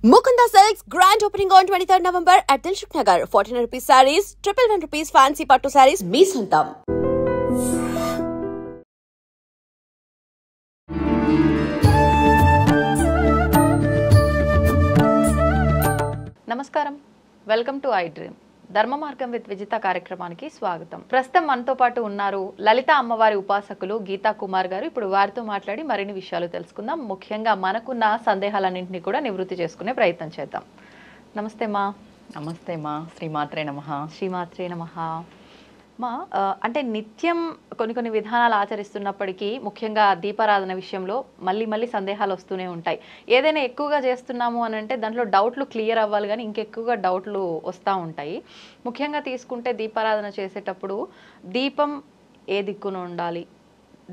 Mukunda Silks grand opening on 23rd November at Dilshuk Nagar. 1400 rupees sarees, 111 rupees fancy pattu sarees, me sontam. నమస్కారం, welcome to I dream. ధర్మ మార్గం with Vijitha కార్యక్రమానికి స్వాగతం. ప్రస్తుతం మనతో పాటు ఉన్నారు లలిత అమ్మవారి ఉపాసకులు గీతా కుమార్ గారు. ఇప్పుడు వారితో మాట్లాడి మరిన్ని విషయాలు తెలుసుకుందాం. ముఖ్యంగా మనకున్న సందేహాలన్నింటినీ కూడా నివృత్తి చేసుకునే ప్రయత్నం చేద్దాం. నమస్తే మా. నమస్తే మా. శ్రీమాత్రే నమః. శ్రీమాత్రే నమః. మా అంటే నిత్యం కొన్ని విధానాలు ఆచరిస్తున్నప్పటికీ ముఖ్యంగా దీపారాధన విషయంలో మళ్ళీ సందేహాలు వస్తూనే ఉంటాయి. ఏదైనా ఎక్కువగా చేస్తున్నాము అని అంటే దాంట్లో డౌట్లు క్లియర్ అవ్వాలి, కానీ ఇంకెక్కువగా డౌట్లు వస్తూ ఉంటాయి. ముఖ్యంగా తీసుకుంటే దీపారాధన చేసేటప్పుడు దీపం ఏ దిక్కున ఉండాలి,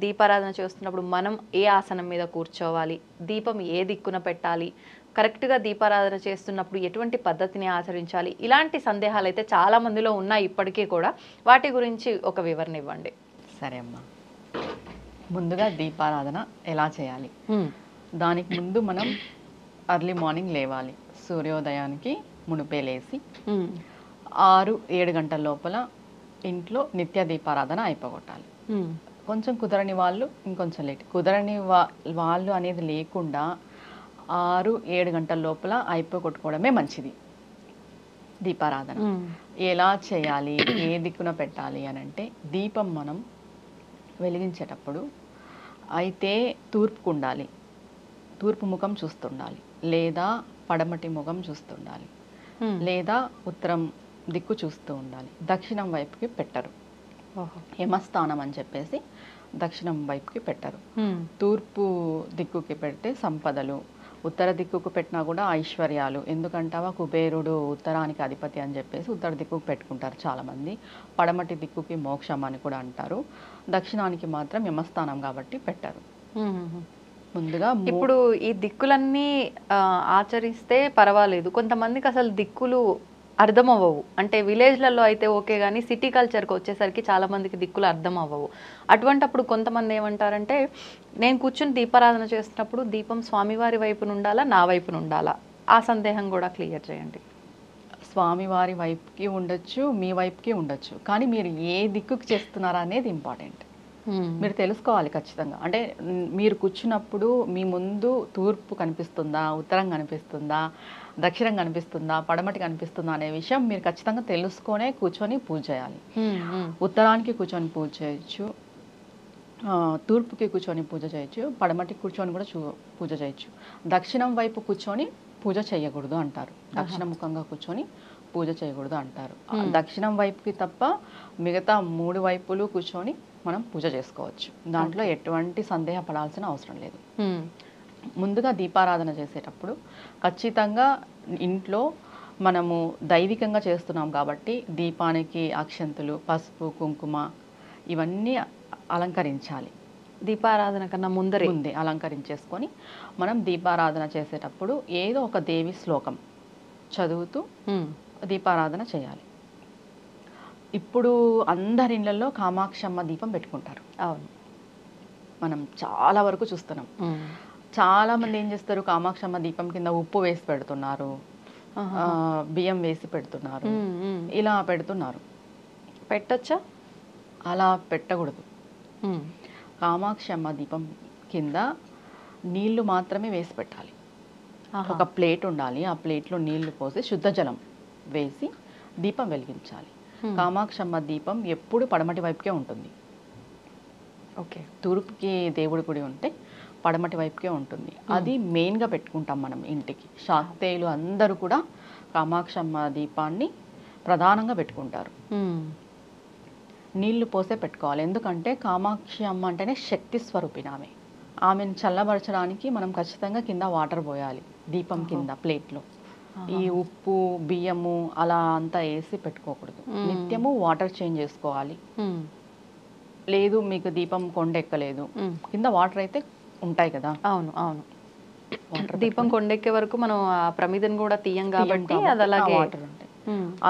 దీపారాధన చేస్తున్నప్పుడు మనం ఏ ఆసనం మీద కూర్చోవాలి, దీపం ఏ దిక్కున పెట్టాలి, కరెక్ట్గా దీపారాధన చేస్తున్నప్పుడు ఎటువంటి పద్ధతిని ఆచరించాలి, ఇలాంటి సందేహాలు అయితే చాలా మందిలో ఉన్నాయి ఇప్పటికీ కూడా. వాటి గురించి ఒక వివరణ ఇవ్వండి. సరే అమ్మా. ముందుగా దీపారాధన ఎలా చేయాలి? దానికి ముందు మనం ఎర్లీ మార్నింగ్ లేవాలి. సూర్యోదయానికి మునుపే లేసి 6-7 గంటల లోపల ఇంట్లో నిత్య దీపారాధన అయిపోగొట్టాలి. కొంచెం కుదరని వాళ్ళు ఇంకొంచెం లేట్, కుదరని వాళ్ళు అనేది లేకుండా 6-7 గంటల లోపల అయిపోగొట్టుకోవడమే మంచిది. దీపారాధన ఎలా చేయాలి, ఏ దిక్కున పెట్టాలి అని అంటే, దీపం మనం వెలిగించేటప్పుడు అయితే తూర్పుకు ఉండాలి, తూర్పు ముఖం చూస్తుండాలి, లేదా పడమటి ముఖం చూస్తుండాలి, లేదా ఉత్తరం దిక్కు చూస్తూ ఉండాలి. దక్షిణం వైపుకి పెట్టరు. యమస్థానం అని చెప్పేసి దక్షిణం వైపుకి పెట్టరు. తూర్పు దిక్కుకి పెడితే సంపదలు, ఉత్తర దిక్కుకు పెట్టినా కూడా ఐశ్వర్యాలు. ఎందుకంటావా, కుబేరుడు ఉత్తరానికి అధిపతి అని చెప్పేసి ఉత్తర దిక్కుకు పెట్టుకుంటారు చాలామంది. పడమటి దిక్కుకి మోక్షం అని కూడా అంటారు. దక్షిణానికి మాత్రం యమస్థానం కాబట్టి పెట్టరు. ముందుగా ఇప్పుడు ఈ దిక్కులన్నీ ఆచరిస్తే పర్వాలేదు. కొంతమందికి అసలు దిక్కులు అర్థం అవ్వవు. అంటే విలేజ్లలో అయితే ఓకే, కానీ సిటీ కల్చర్కి వచ్చేసరికి చాలా మందికి దిక్కులు అర్థం అవ్వవు. అటువంటప్పుడు కొంతమంది ఏమంటారంటే, నేను కూర్చుని దీపారాధన చేస్తున్నప్పుడు దీపం స్వామివారి వైపున ఉండాలా, నా వైపున ఉండాలా? ఆ సందేహం కూడా క్లియర్ చేయండి. స్వామివారి వైపుకి ఉండొచ్చు, మీ వైపుకి ఉండొచ్చు, కానీ మీరు ఏ దిక్కుకి చేస్తున్నారా అనేది ఇంపార్టెంట్. మీరు తెలుసుకోవాలి ఖచ్చితంగా. అంటే మీరు కూర్చున్నప్పుడు మీ ముందు తూర్పు కనిపిస్తుందా, ఉత్తరం కనిపిస్తుందా, దక్షిణం కనిపిస్తుందా, పడమటి కనిపిస్తుందా అనే విషయం మీరు ఖచ్చితంగా తెలుసుకొనే కూర్చొని పూజ చేయాలి. ఉత్తరానికి కూర్చొని పూజ చేయొచ్చు, తూర్పుకి కూర్చొని పూజ చేయొచ్చు, పడమటికి కూర్చొని కూడా పూజ చేయొచ్చు. దక్షిణం వైపు కూర్చొని పూజ చేయకూడదు అంటారు. దక్షిణ ముఖంగా కూర్చొని పూజ చేయకూడదు అంటారు. దక్షిణం వైపుకి తప్ప మిగతా 3 వైపులు కూర్చొని మనం పూజ చేసుకోవచ్చు. దాంట్లో ఎటువంటి సందేహపడాల్సిన అవసరం లేదు. ముందుగా దీపారాధన చేసేటప్పుడు ఖచ్చితంగా ఇంట్లో మనము దైవికంగా చేస్తున్నాం కాబట్టి దీపానికి అక్షంతులు, పసుపు, కుంకుమ ఇవన్నీ అలంకరించాలి. దీపారాధన కన్నా ముందే అలంకరించేసుకొని మనం దీపారాధన చేసేటప్పుడు ఏదో ఒక దేవి శ్లోకం చదువుతూ దీపారాధన చేయాలి. ఇప్పుడు అందరి ఇళ్లలో కామాక్షమ్మ దీపం పెట్టుకుంటారు. అవును, మనం చాలా వరకు చూస్తున్నాం. చాలా మంది ఏం చేస్తారు, కామాక్షమ్మ దీపం కింద ఉప్పు వేసి పెడుతున్నారు, బియ్యం వేసి పెడుతున్నారు, ఇలా పెడుతున్నారు. పెట్టొచ్చా? అలా పెట్టకూడదు. కామాక్షమ్మ దీపం కింద నీళ్లు మాత్రమే వేసి పెట్టాలి. ఒక ప్లేట్ ఉండాలి, ఆ ప్లేట్లో నీళ్లు పోసి శుద్ధ జలం వేసి దీపం వెలిగించాలి. కామాక్షమ్మ దీపం ఎప్పుడు పడమటి వైపుకే ఉంటుంది. ఓకే, తూర్పుకి దేవుడి గుడి ఉంటే పడమటి వైపుకే ఉంటుంది. అది మెయిన్గా పెట్టుకుంటాం మనం ఇంటికి. శాక్తేయులు అందరూ కూడా కామాక్షమ్మ దీపాన్ని ప్రధానంగా పెట్టుకుంటారు. నీళ్లు పోసే పెట్టుకోవాలి. ఎందుకంటే కామాక్షి అమ్మ అంటేనే శక్తి స్వరూపిణి. ఆమెను చల్లబరచడానికి మనం ఖచ్చితంగా కింద వాటర్ పోయాలి. దీపం కింద ప్లేట్లో ఈ ఉప్పు, బియ్యము అలా అంతా వేసి పెట్టుకోకూడదు. నిత్యము వాటర్ చేంజ్ చేసుకోవాలి. లేదు మీకు దీపం కొండెక్కలేదు, కింద వాటర్ అయితే ఉంటాయి కదా. అవును, దీపం కొండెక్కే వరకు మనం ఆ ప్రమిదను కూడా తీయం కాబట్టి అది అలాగే వాటర్ ఉంటాయి.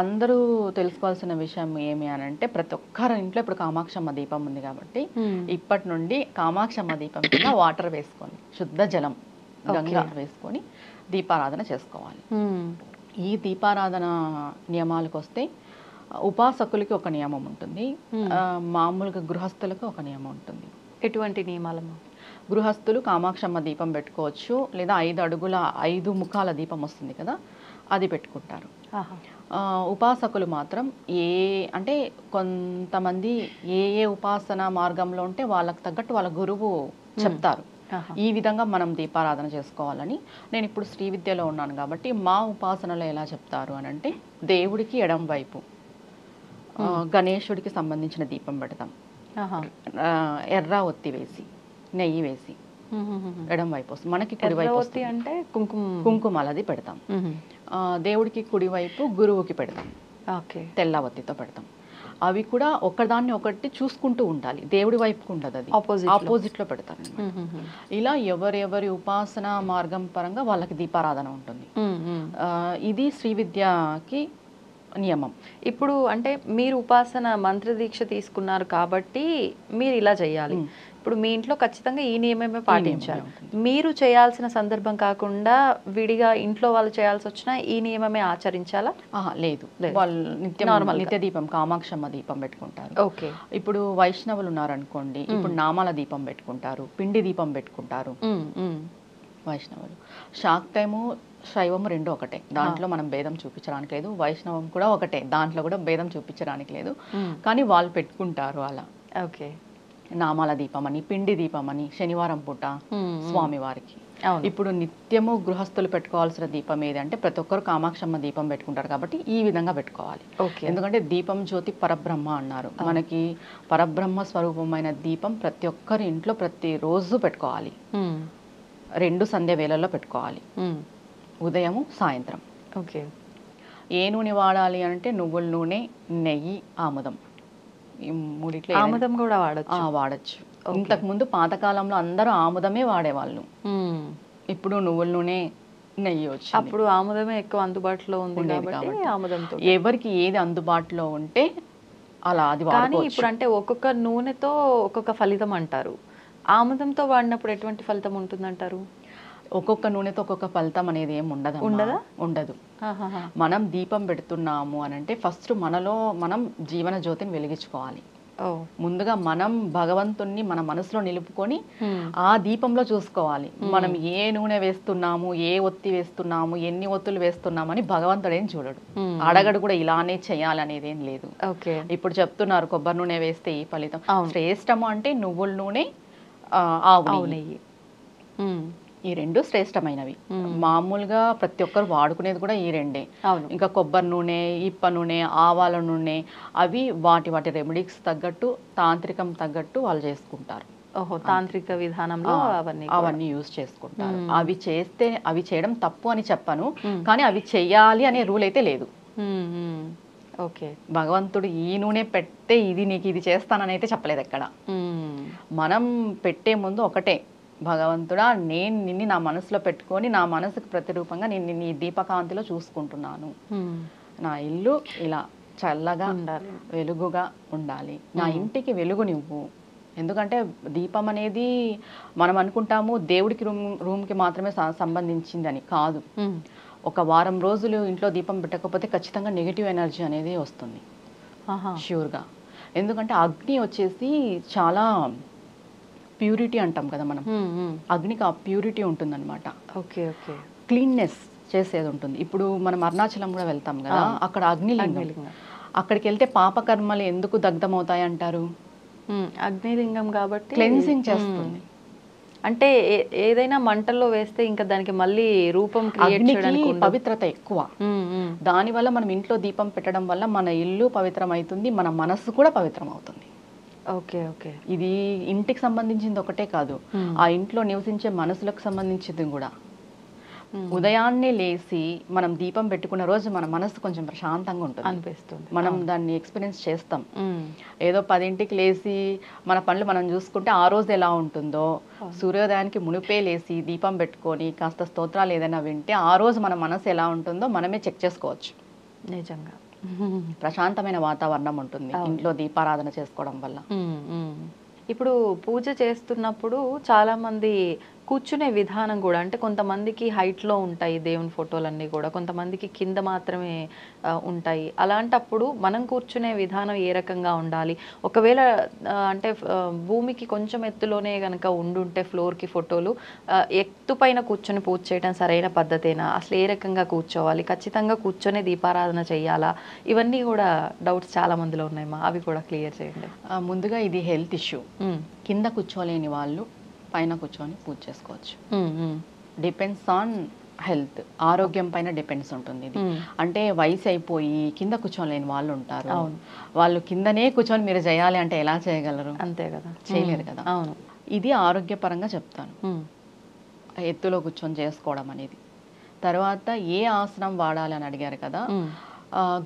అందరూ తెలుసుకోవాల్సిన విషయం ఏమి అని అంటే, ప్రతి ఒక్కరి ఇంట్లో ఇప్పుడు కామాక్షమ్మ దీపం ఉంది కాబట్టి ఇప్పటి నుండి కామాక్షమ్మ దీపం కింద వాటర్ వేసుకొని, శుద్ధ జలం గంగా వేసుకొని దీపారాధన చేసుకోవాలి. ఈ దీపారాధన నియమాలకు వస్తే ఉపాసకులకి ఒక నియమం ఉంటుంది, మామూలుగా గృహస్థులకు ఒక నియమం ఉంటుంది. ఎటువంటి నియమాలమ్మా? గృహస్థులు కామాక్షమ్మ దీపం పెట్టుకోవచ్చు, లేదా 5 అడుగుల 5 ముఖాల దీపం వస్తుంది కదా, అది పెట్టుకుంటారు. ఉపాసకులు మాత్రం అంటే కొంతమంది ఏ ఉపాసన మార్గంలో ఉంటే వాళ్ళకి తగ్గట్టు వాళ్ళ గురువు చెప్తారు ఈ విధంగా మనం దీపారాధన చేసుకోవాలని. నేను ఇప్పుడు శ్రీ విద్యలో ఉన్నాను కాబట్టి మా ఉపాసనలో ఎలా చెప్తారు అని అంటే, దేవుడికి ఎడం వైపు గణేశుడికి సంబంధించిన దీపం పెడతాం, ఎర్ర ఒత్తి వేసి నెయ్యి వేసి ఎడం వైపు వస్తుంది. మనకి కుడివైపు అంటే కుంకుమలది పెడతాం. దేవుడికి కుడివైపు గురువుకి పెడతాం, తెల్ల ఒత్తితో పెడతాం. అవి కూడా ఒకదాన్ని ఒకటి చూసుకుంటూ ఉండాలి, దేవుడి వైపుకు ఉండదు, అది ఆపోజిట్ లో పెడతారు. ఇలా ఎవరెవరి ఉపాసన మార్గం పరంగా వాళ్ళకి దీపారాధన ఉంటుంది. ఇది శ్రీ విద్యకి నియమం. ఇప్పుడు అంటే మీరు ఉపాసన మంత్ర దీక్ష తీసుకున్నారు కాబట్టి మీరు ఇలా చేయాలి. ఇప్పుడు మీ ఇంట్లో ఖచ్చితంగా ఈ నియమమే పాటించాలి. మీరు చేయాల్సిన సందర్భం కాకుండా విడిగా ఇంట్లో వాళ్ళు చేయాల్సి వచ్చినా ఈ నియమమే ఆచరించాలా? లేదు, వాళ్ళు నిత్య దీపం కామాక్షమ్మ దీపం పెట్టుకుంటారు. ఓకే. ఇప్పుడు వైష్ణవులు ఉన్నారనుకోండి, ఇప్పుడు నామాల దీపం పెట్టుకుంటారు, పిండి దీపం పెట్టుకుంటారు వైష్ణవులు. శాక్తము శైవము రెండు ఒకటే, దాంట్లో మనం భేదం చూపించడానికి లేదు. వైష్ణవం కూడా ఒకటే, దాంట్లో కూడా భేదం చూపించడానికి లేదు. కానీ వాళ్ళు పెట్టుకుంటారు అలా. ఓకే. నామాల దీపం అని, పిండి దీపం అని శనివారం పూట స్వామి వారికి. ఇప్పుడు నిత్యము గృహస్థులు పెట్టుకోవాల్సిన దీపం ఏది అంటే, ప్రతి ఒక్కరు కామాక్షమ్మ దీపం పెట్టుకుంటారు కాబట్టి ఈ విధంగా పెట్టుకోవాలి. ఎందుకంటే దీపం జ్యోతి పరబ్రహ్మ అన్నారు. మనకి పరబ్రహ్మ స్వరూపమైన దీపం ప్రతి ఒక్కరి ఇంట్లో ప్రతిరోజు పెట్టుకోవాలి. 2 సంధ్య వేళల్లో పెట్టుకోవాలి, ఉదయము సాయంత్రం. ఓకే. ఏ నూనె వాడాలి అంటే నువ్వుల నూనె, నెయ్యి, ఆముదం, ఈ మూడిట్లో ఆముదం కూడా వాడచ్చు. ఇంతకు ముందు పాతకాలంలో అందరూ ఆముదమే వాడేవాళ్ళు, ఇప్పుడు నువ్వుల నూనె, నెయ్యి వచ్చి. అప్పుడు ఆముదమే ఎక్కువ అందుబాటులో ఉంది కాబట్టి ఆముదంతో ఎవరికి ఏది అందుబాటులో ఉంటే అలా అది వాడుకోవచ్చు. ఇప్పుడు అంటే ఒక్కొక్క నూనెతో ఒక్కొక్క ఫలితం అంటారు, ఆముదంతో వాడినప్పుడు ఎటువంటి ఫలితం ఉంటుందంటారు? ఒక్కొక్క నూనెతో ఒక్కొక్క ఫలితం అనేది ఏం ఉండదు. మనం దీపం పెడుతున్నాము అని అంటే ఫస్ట్ మనలో మనం జీవన జ్యోతిని వెలిగించుకోవాలి. ముందుగా మనం భగవంతుణ్ణి మన మనసులో నిలుపుకొని ఆ దీపంలో చూసుకోవాలి. మనం ఏ నూనె వేస్తున్నాము, ఏ ఒత్తి వేస్తున్నాము, ఎన్ని ఒత్తులు వేస్తున్నాము అని భగవంతుడు ఏం చూడడు, అడగడు కూడా. ఇలానే చేయాలి అనేది ఏం లేదు. ఇప్పుడు చెప్తున్నారు కొబ్బరి నూనె వేస్తే ఈ ఫలితం. శ్రేష్టము అంటే నువ్వుల నూనె, ఆవు నెయ్యి, ఈ 2 శ్రేష్టమైనవి. మామూలుగా ప్రతి ఒక్కరు వాడుకునేది కూడా ఈ 2. ఇంకా కొబ్బరి నూనె, ఇప్ప నూనె, ఆవాల నూనె అవి వాటి రెమెడీస్ తగ్గట్టు, తాంత్రికం తగ్గట్టు వాళ్ళు చేసుకుంటారు. తాంత్రిక విధానంలో అవన్నీ యూజ్ చేసుకుంటారు. అవి చేయడం తప్పు అని చెప్పను, కానీ అవి చెయ్యాలి అనే రూల్ అయితే లేదు. ఓకే. భగవంతుడు ఈ నూనె పెడితే నీకు ఇది చేస్తానని అయితే చెప్పలేదు ఎక్కడ. మనం పెట్టే ముందు ఒకటే, భగవంతుడా నేను నిన్ను నా మనసులో పెట్టుకొని నా మనసుకు ప్రతిరూపంగా నేను నీ దీపకాంతిలో చూసుకుంటున్నాను. నా ఇల్లు ఇలా చల్లగా వెలుగుగా ఉండాలి, నా ఇంటికి వెలుగు నువ్వు. ఎందుకంటే దీపం అనేది మనం అనుకుంటాము దేవుడికి రూమ్కి మాత్రమే సంబంధించిందని కాదు. ఒక వారం రోజులు ఇంట్లో దీపం పెట్టకపోతే ఖచ్చితంగా నెగిటివ్ ఎనర్జీ అనేది వస్తుంది ష్యూర్గా. ఎందుకంటే అగ్ని వచ్చేసి చాలా ప్యూరిటీ అంటాం కదా మనం, అగ్నికి ఆ ప్యూరిటీ ఉంటుందన్నమాట. క్లీన్నెస్ చేసేది ఉంటుంది. ఇప్పుడు మనం అరుణాచలం కూడా వెళ్తాం కదా, అక్కడ అగ్నిలింగం. అక్కడికి వెళ్తే పాపకర్మలు ఎందుకు దగ్ధమవుతాయి అంటారు? అగ్నిలింగం కాబట్టి క్లెన్సింగ్ చేస్తుంది. అంటే ఏదైనా మంటల్లో వేస్తే ఇంకా దానికి మళ్ళీ రూపం పవిత్రత ఎక్కువ. దానివల్ల మనం ఇంట్లో దీపం పెట్టడం వల్ల మన ఇల్లు పవిత్రం అవుతుంది, మన మనస్సు కూడా పవిత్రం అవుతుంది. ఇది ఇంటికి సంబంధించింది ఒకటే కాదు, ఆ ఇంట్లో నివసించే మనసులకు సంబంధించింది కూడా. ఉదయాన్నే లేచి మనం దీపం పెట్టుకున్న రోజు మన మనసు కొంచెం ప్రశాంతంగా ఉంటుంది అనిపిస్తుంది. మనం దాన్ని ఎక్స్పీరియన్స్ చేస్తాం. ఏదో 10ంటికి లేచి మన పనులు మనం చూసుకుంటే ఆ రోజు ఎలా ఉంటుందో, సూర్యోదయానికి మునిపే లేచి దీపం పెట్టుకొని కాస్త స్తోత్రాలు ఏదైనా వింటే ఆ రోజు మన మనసు ఎలా ఉంటుందో మనమే చెక్ చేసుకోవచ్చు. నిజంగా ప్రశాంతమైన వాతావరణం ఉంటుంది ఇంట్లో దీపారాధన చేసుకోవడం వల్ల. ఇప్పుడు పూజ చేస్తున్నప్పుడు చాలా మంది కూర్చునే విధానం కూడా అంటే కొంతమందికి హైట్లో ఉంటాయి దేవుని ఫోటోలన్నీ కూడా, కొంతమందికి కింద మాత్రమే ఉంటాయి. అలాంటప్పుడు మనం కూర్చునే విధానం ఏ రకంగా ఉండాలి? ఒకవేళ అంటే భూమికి కొంచెం ఎత్తులోనే కనుక ఉండుంటే ఫ్లోర్కి ఫోటోలు, ఎత్తు పైన కూర్చొని పూజ చేయడం సరైన పద్ధతేనా? అసలు ఏ రకంగా కూర్చోవాలి? ఖచ్చితంగా కూర్చొని దీపారాధన చేయాలా? ఇవన్నీ కూడా డౌట్స్ చాలా మందిలో ఉన్నాయమ్మా, అవి కూడా క్లియర్ చేయండి. ముందుగా ఇది హెల్త్ ఇష్యూ. కింద కూర్చోలేని వాళ్ళు పైన కూర్చొని పూజ చేసుకోవచ్చు. డిపెండ్స్ ఆన్ హెల్త్, ఆరోగ్యం పైన డిపెండ్స్ ఉంటుంది ఇది. అంటే వయసు అయిపోయి కింద కూర్చోలేని వాళ్ళు ఉంటారు, వాళ్ళు కిందనే కూర్చొని మీరు చేయాలి అంటే ఎలా చేయగలరు? అంతే కదా, చేయలేరు కదా. ఇది ఆరోగ్యపరంగా చెప్తాను, ఎత్తులో కూర్చొని చేసుకోవడం అనేది. తర్వాత ఏ ఆసనం వాడాలి అని అడిగారు కదా.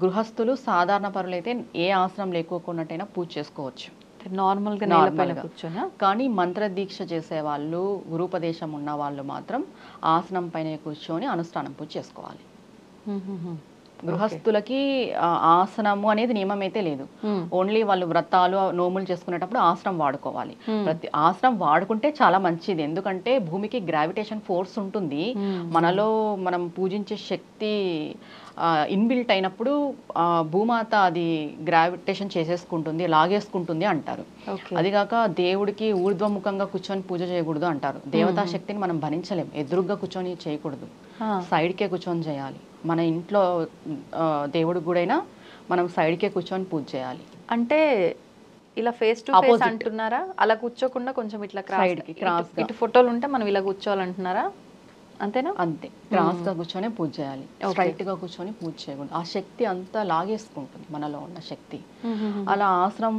గృహస్థులు సాధారణ పరులైతే ఏ ఆసనం లేకోకున్నట్టయినా పూజ చేసుకోవచ్చు నార్మల్గా కూర్చొని. కానీ మంత్ర దీక్ష చేసే వాళ్ళు, గురూపదేశం ఉన్న వాళ్ళు మాత్రం ఆసనం పైన కూర్చొని అనుష్ఠానం పూజ చేసుకోవాలి. గృహస్థులకి ఆసనము అనేది నియమం అయితే లేదు. ఓన్లీ వాళ్ళు వ్రతాలు నోములు చేసుకునేటప్పుడు ఆసనం వాడుకోవాలి. ప్రతి ఆసనం వాడుకుంటే చాలా మంచిది, ఎందుకంటే భూమికి గ్రావిటేషన్ ఫోర్స్ ఉంటుంది. మనలో మనం పూజించే శక్తి ఇన్బిల్ట్ అయినప్పుడు భూమాత అది గ్రావిటేషన్ చేసేసుకుంటుంది, లాగేసుకుంటుంది అంటారు. అదిగాక దేవుడికి ఊర్ధ్వముఖంగా కూర్చొని పూజ చేయకూడదు అంటారు. దేవతా శక్తిని మనం భరించలేం, ఎదురుగ్గా కూర్చొని చేయకూడదు, సైడ్కే కూర్చొని చేయాలి. మన ఇంట్లో దేవుడికి కూడా మనం సైడ్కే కూర్చొని పూజ చేయాలి. అంటే ఇలా ఫేస్ టు ఫేస్ అంటున్నారా? అలా కూర్చోకుండా కొంచెం ఇట్లా క్రాస్ ఇటు ఫోటోలు ఉంటే మనం ఇలా కూర్చోవాలంటున్నారా? అంతేనా? అంతే, క్రాస్ గా కూర్చొని పూజ చేయాలి, స్ట్రైట్ గా కూర్చొని పూజ చేయకూడదు. ఆ శక్తి అంతా లాగేసుకుంటుంది మనలో ఉన్న శక్తి. అలా ఆసనం